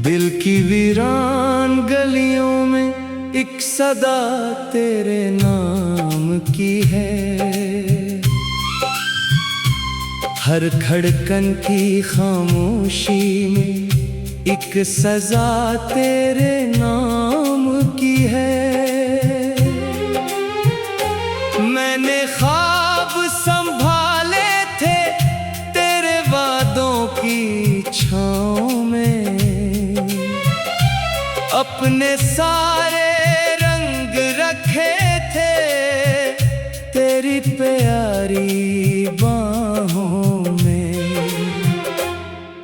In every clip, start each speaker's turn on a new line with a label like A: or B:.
A: दिल की वीरान गलियों में एक सदा तेरे नाम की है। हर धड़कन की खामोशी में एक सजा तेरे नाम की है। मैंने ख्वाब संभाले थे तेरे वादों की छाँव में, अपने सारे रंग रखे थे तेरी प्यारी बाहों में।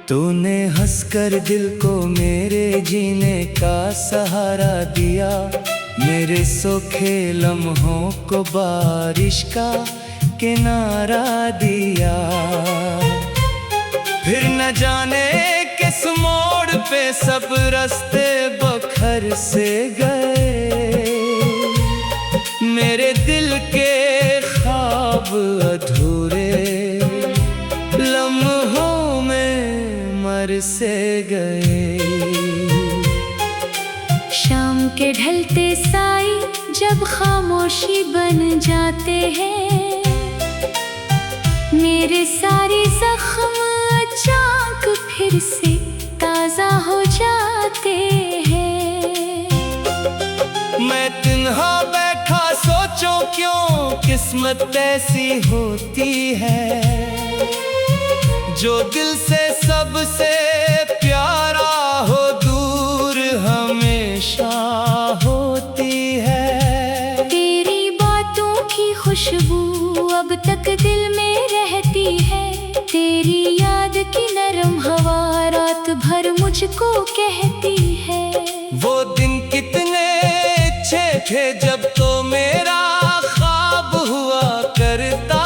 A: तूने हंसकर दिल को मेरे जीने का सहारा दिया, मेरे सूखे लम्हों को बारिश का किनारा दिया। फिर न जाने किस मोड़ पे सब रास्ते बखर से गए, मेरे दिल के ख्वाब अधूरे लम्हों में मर से गए।
B: शाम के ढलते साई जब खामोशी बन जाते हैं, मेरे सारे जख्म अचानक फिर से ताजा हो जाते हैं।
A: मैं तन्हा बैठा सोचूं क्यों किस्मत ऐसी होती है, जो दिल से सबसे प्यारा हो दूर हमेशा होती है।
B: तेरी बातों की खुशबू अब तक दिल में रहती है, तेरी याद की नरम हवा रात भर मुझको कहती है।
A: वो दिन कितने अच्छे थे जब तो मेरा ख्वाब हुआ करता,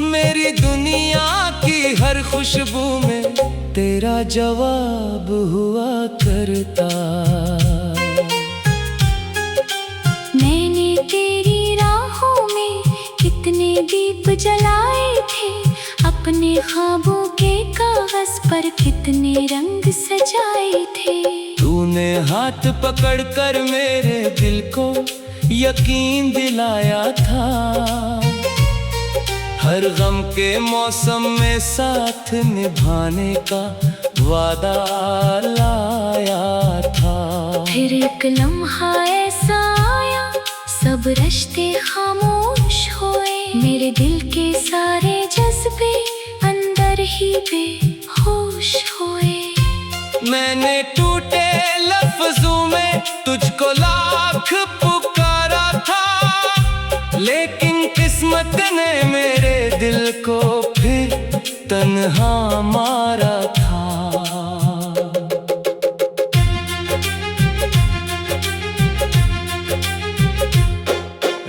A: मेरी दुनिया की हर खुशबू में तेरा जवाब हुआ करता।
B: मैंने तेरी राहों में कितने दीप जलाए थे, अपने ख्वाबों के कागज पर कितने रंग सजाए थे।
A: तूने हाथ पकड़कर मेरे दिल को यकीन दिलाया था, हर गम के मौसम में साथ निभाने का वादा लाया था।
B: फिर एक लम्हा ऐसा आया सब रिश्ते खामोश हुए, मेरे दिल के सारे जज्बे अंदर ही बेहोश हुए।
A: मैंने टूटे लफ्जों में तुझको लाख पुकारा था, लेकिन किस्मत ने मेरे दिल को फिर तन्हा मारा था।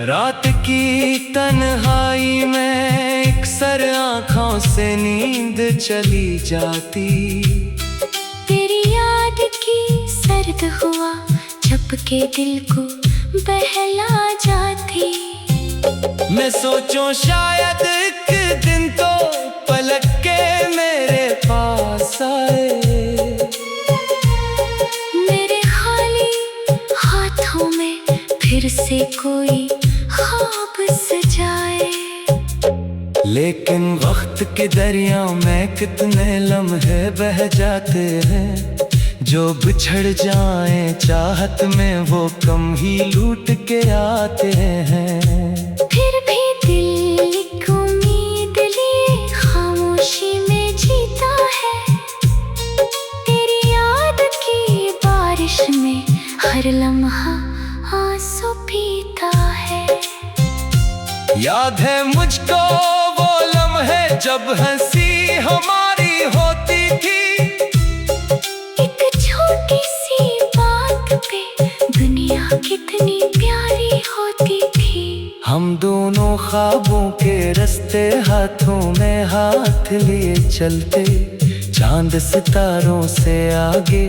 A: रात की तन्हाई में अक्सर आँखों से नींद चली जाती,
B: तेरी याद की सर्द हुआ झपके दिल को बहला जाती।
A: मैं सोचूं शायद एक दिन तो पलक के मेरे पास आए,
B: मेरे खाली हाथों में फिर से कोई ख्वाब सजाए।
A: लेकिन वक्त के दरिया में कितने लम्हे बह जाते हैं, जो बिछड़ जाएं चाहत में वो कम ही लूट के आते हैं।
B: फिर भी दिल एक उम्मीद लिए खामोशी में जीता है, तेरी याद की बारिश में हर लम्हा आंसू पीता है।
A: याद है मुझको वो लम्हे जब हंसी हमारी होती थी,
B: एक छोटी सी बात पे दुनिया कितनी प्यारी होती थी।
A: हम दोनों ख्वाबों के रास्ते हाथों में हाथ लिए चलते, चांद सितारों से आगे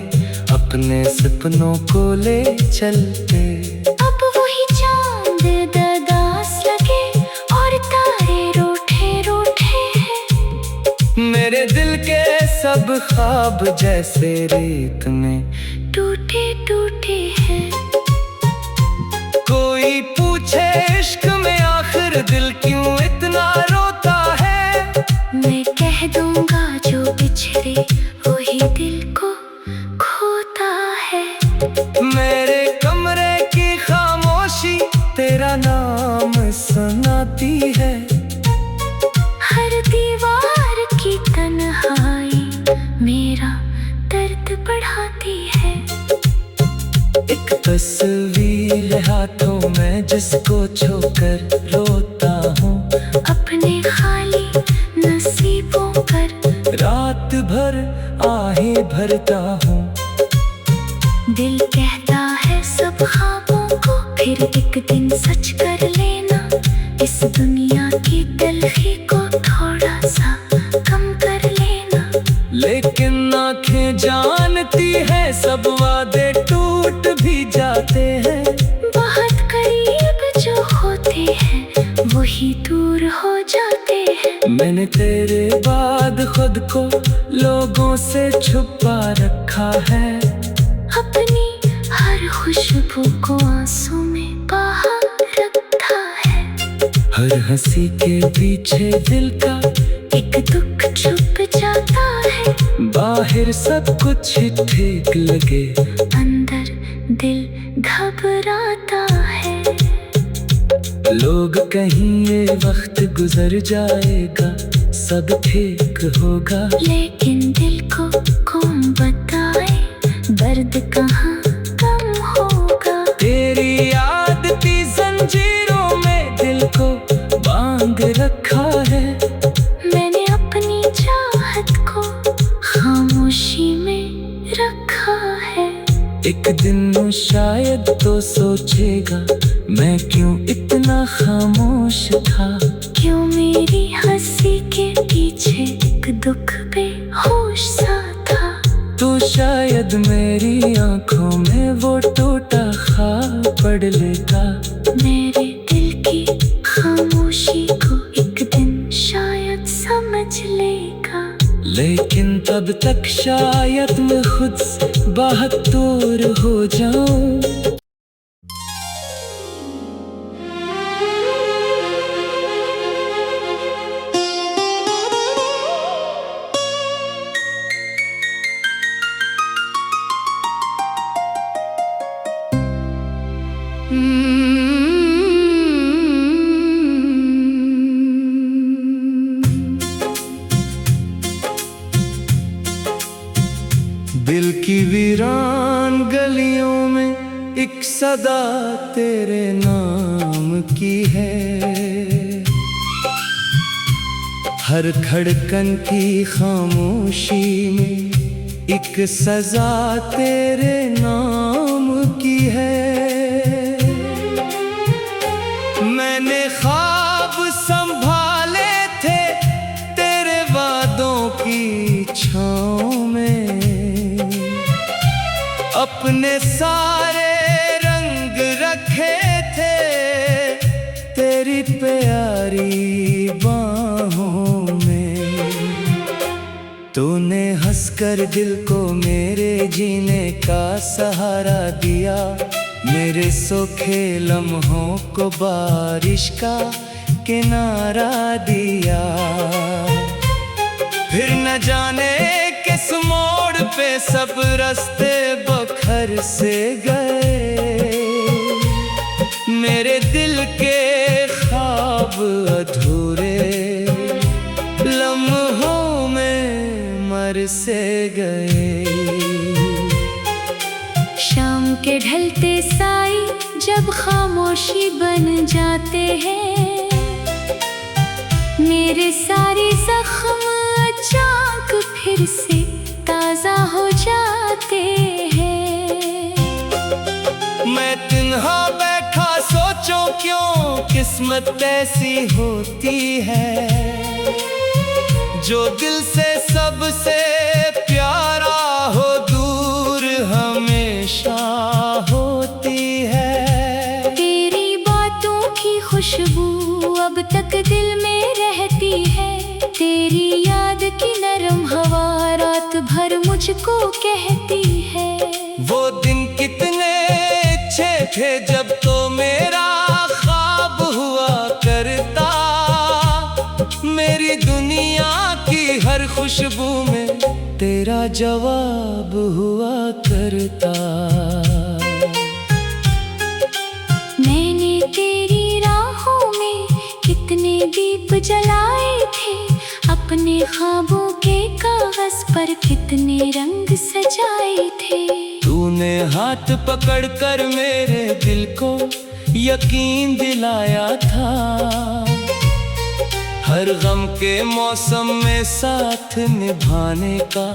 A: अपने सपनों को ले चलते।
B: अब वो
A: अब ख्वाब जैसे रेत में
B: टूटे टूटे हैं।
A: कोई पूछे इश्क में आखिर दिल क्यों इतना रोता है,
B: मैं कह दूंगा जो बिछड़े वही दिल को खोता है।
A: मेरे कमरे की खामोशी तेरा नाम सुनाती है,
B: हर दीवार की तन्हाई मेरा दर्द बढ़ाती है।
A: एक तस्वीर है हाथों में जिसको छूकर रोता हूँ,
B: अपने खाली नसीबों पर
A: रात भर आहें भरता हूँ।
B: दिल कहता है सब ख्वाबों को फिर एक दिन सच कर लेना, इस दुनिया की तलखी को थोड़ा सा कम कर लेना।
A: लेकिन आँखें जानती है सब वादे टूट भी जाते हैं,
B: बहुत करीब जो होते हैं वही दूर हो जाते हैं।
A: मैंने तेरे बाद खुद को लोगों से छुपा रखा है,
B: अपनी हर खुशबू को आंसू में बहा रखा है।
A: हर हंसी के पीछे दिल का
B: एक दुख छुप जाता है,
A: बाहर सब कुछ ठीक लगे
B: अंदर दिल घबराता है।
A: लोग कहीं ये वक्त गुजर जाएगा सब ठीक होगा,
B: लेकिन दिल को कौन बताए दर्द कहाँ कम होगा।
A: तेरी आदती जंजीरों में दिल को बांध रखा है,
B: मैंने अपनी चाहत को खामोशी में रखा है।
A: एक दिन वो शायद तो सोचेगा मैं क्यों इतना खामोश था,
B: क्यों मेरी हंसी के पीछे एक दुख बेहोश सा था।
A: तो शायद मेरी आंखों में वो टूटा ख्वाब पढ़ लेता,
B: मेरे दिल की खामोशी को एक दिन शायद समझ लेगा।
A: लेकिन तब तक शायद मैं खुद से बहुत दूर हो जाऊं। दिल की वीरान गलियों में एक सदा तेरे नाम की है, हर धड़कन की खामोशी में एक सजा तेरे नाम की है। मैंने ख्वाब संभाले थे तेरे वादों की छाँव में, अपने सारे रंग रखे थे तेरी प्यारी बाहों में। तूने हंसकर दिल को मेरे जीने का सहारा दिया, मेरे सूखे लम्हों को बारिश का किनारा दिया। फिर न जाने किस मोड़ पे सब रास्ते बखर से गए, मेरे दिल के ख्वाब अधूरे लम्हों में मर से गए।
B: शाम के ढलते साई जब खामोशी बन जाते हैं, मेरे सारे जख्म अचानक फिर से ताजा हो जाते हैं।
A: मैं तन्हा बैठा सोचूं क्यों किस्मत ऐसी होती है, जो दिल से सबसे प्यारा हो दूर हमेशा होती है।
B: तेरी बातों की खुशबू अब तक दिल में रहती है, तेरी याद की नरम हवा रात मुझको कहती है।
A: वो दिन कितने अच्छे थे जब तो मेरा ख्वाब हुआ करता, मेरी दुनिया की हर खुशबू में तेरा जवाब हुआ करता।
B: मैंने तेरी राहों में कितने दीप जलाए थे, अपने ख्वाबों के कागज पर कितने रंग सजाए थे।
A: तूने हाथ पकड़कर मेरे दिल को यकीन दिलाया था, हर गम के मौसम में साथ निभाने का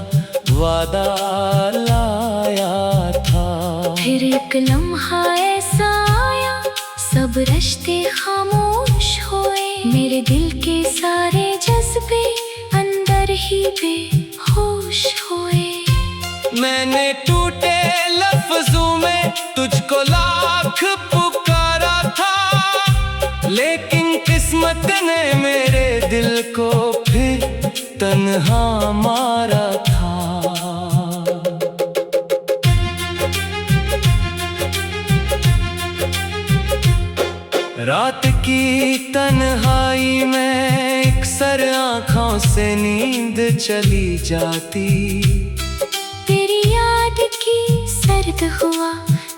A: वादा लाया था।
B: फिर एक लम्हा ऐसा आया, सब रिश्ते खामोश हुए, मेरे दिल के सारे जज्बे अंदर ही बेहोश हुए।
A: मैंने टूटे लफ्जों में तुझको लाख पुकारा था, लेकिन किस्मत ने मेरे दिल को फिर तन्हा मारा था। रात की तन्हाई में अक्सर आँखों से नींद चली जाती,
B: तेरी याद की सर्द हुआ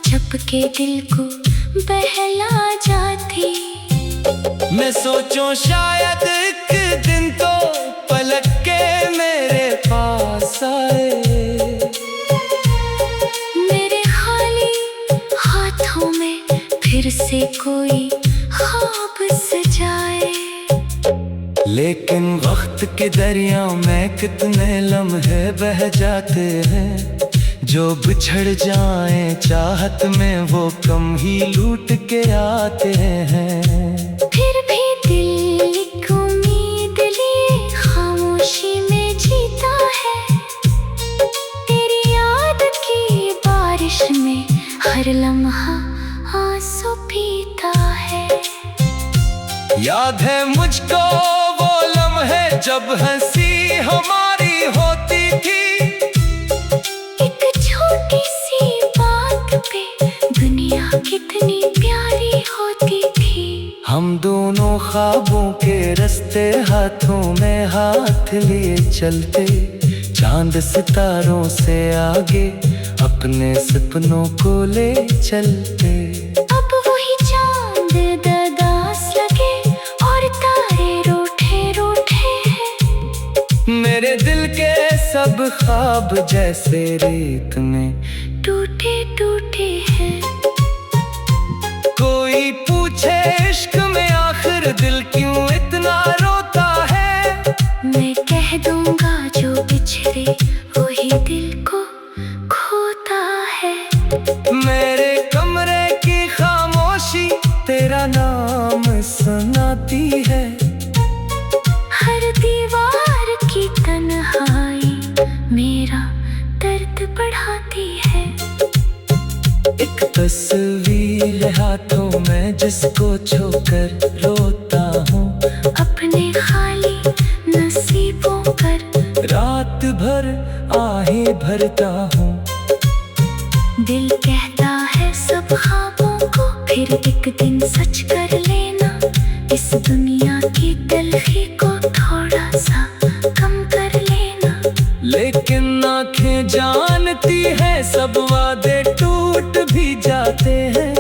B: झपके दिल को बहला जाती।
A: मैं सोचूं शायद एक दिन तो पलट के मेरे पास आए,
B: मेरे खाली हाथों में फिर से कोई ख्वाब सजाए।
A: लेकिन वक्त के दरिया में कितने लम्हे बह जाते हैं, जो बिछड़ जाएं चाहत में वो कम ही लूट के आते हैं।
B: फिर भी दिल एक उम्मीद लिए खामोशी में जीता है, तेरी याद की बारिश में हर लम्हा आंसू पीता है।
A: याद है मुझको वो लम्हे जब हंसी हमारी होती थी,
B: एक छोटी सी बात पे दुनिया कितनी प्यारी होती थी।
A: हम दोनों ख्वाबों के रास्ते हाथों में हाथ लिए चलते, चांद सितारों से आगे अपने सपनों को ले चलते।
B: अब वही चांद दरदास लगे और तारे रूठे रूठे हैं,
A: मेरे दिल के सब ख्वाब जैसे रेत में
B: टूटे टूटे हैं।
A: कोई पूछे इश्क में आखिर दिल क्यों इतना रोता है,
B: मैं कह दूंगा जो बिछड़े वही दिल को खोता है।
A: मेरे कमरे की खामोशी तेरा नाम सुनाती है,
B: हर दीवार की तन्हाई मेरा दर्द बढ़ाती है।
A: एक तस्वीर हाथों में जिसको छोकर रोता हूँ,
B: अपने खाली नसीबों पर
A: रात भर आहें भरता हूँ।
B: दिल कहता है सब ख्वाबों को फिर एक दिन सच कर लेना, इस दुनिया की तलखी को थोड़ा सा कम कर लेना।
A: लेकिन आँखें जानती है सब वादे टूट भी जाते हैं,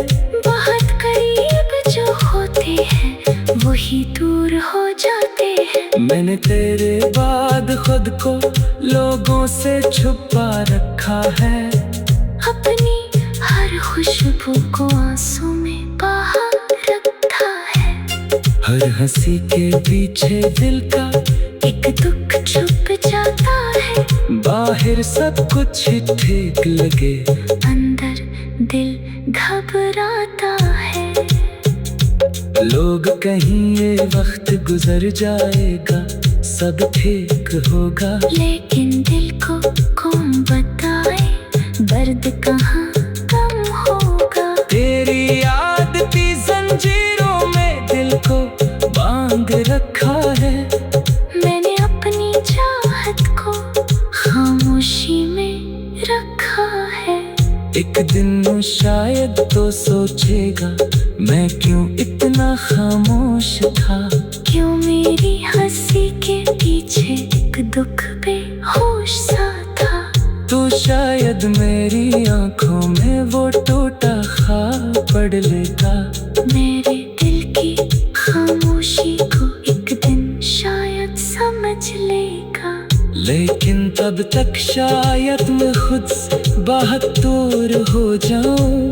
B: बहुत करीब जो होते हैं वही दूर हो जाते हैं।
A: मैंने तेरे बाद खुद को लोगों से छुपा रखा है,
B: अपनी हर खुशबू को आंसू में बहा रखा है।
A: हर हंसी के पीछे दिल का
B: एक दुख छुप जाता है,
A: बाहर सब कुछ ठीक लगे
B: अंदर दिल घबराता है।
A: लोग कहीं ये वक्त गुजर जाएगा सब ठीक होगा,
B: लेकिन दिल को कौन बताए दर्द कहाँ कम होगा।
A: तेरी याद की जंजीरों में दिल को बांध रखा है,
B: मैंने अपनी चाहत को खामोशी में
A: एक दिन वो शायद तो सोचेगा मैं क्यों इतना खामोश था।
B: क्यों मेरी हंसी के पीछे एक दुख बेहोश सा था।
A: तो शायद मेरी आंखों में वो टूटा ख्वाब पढ़ लेगा।
B: मेरे दिल की खामोशी को एक दिन शायद समझ लेगा।
A: लेकिन तब तक शायद मैं खुद से बहुत दूर हो जाऊं।